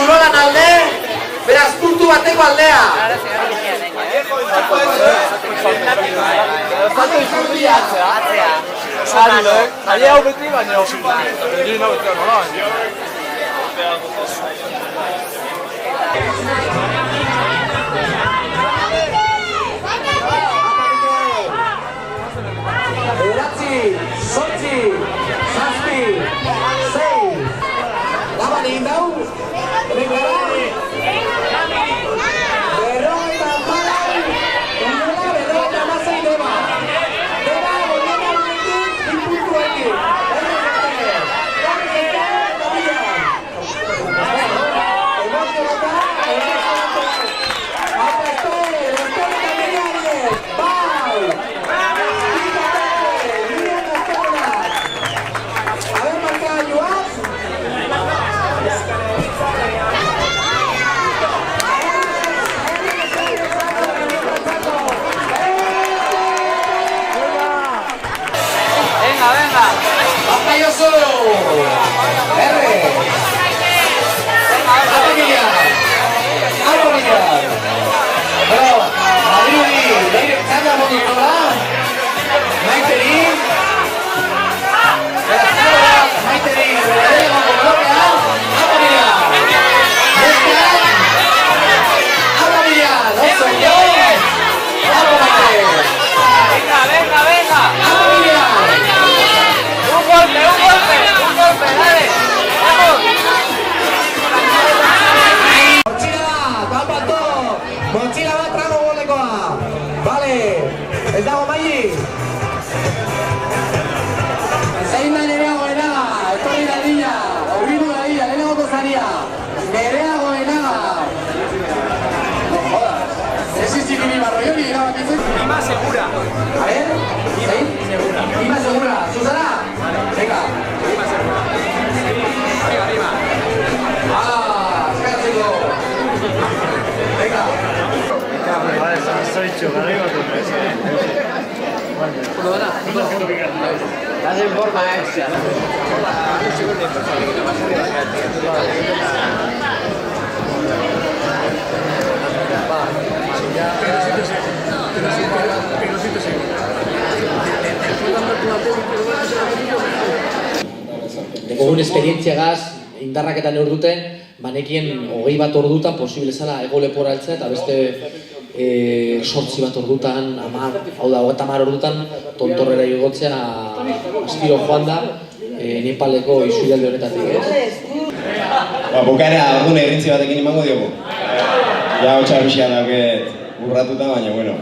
kirolan alde, beraz puntu bateko aldea. Ari hau beti, baina hau Bederatzi, zortzi, zazpi, sei. Laban egin dau, begara. Berrogeita hamalai, berrogeita hamasei deba. Deba, goiena horrekin, inpuntuekin. Mochila bat trago golekoa. Bale, ez dago maili. Zein da Nereago Enaga, etorri da dila, horbidu da dila, lehenagoko zaria. Nereago Enaga. No jodas. Ez izik Ima Royoli, erabakitzen. Ima Segura. A ver, zein? Ima Segura. Zuzara? Venga. Ima Segura. Arriba. Eskatzeko. Venga. Estás en forma extra. Egun esperientziagaz, indarrak eta neurduten, banekien 21 ordutan posible zala ego lepora altzea eta beste 8 bat ordutan, 10 ordutan tontorrera igotzea astiro joan da Nepaleko isuialde honetatik. Bukaera orduan errintzi batekin imango diogu. Ja, hotxa bixian dauket urratuta, baina bueno.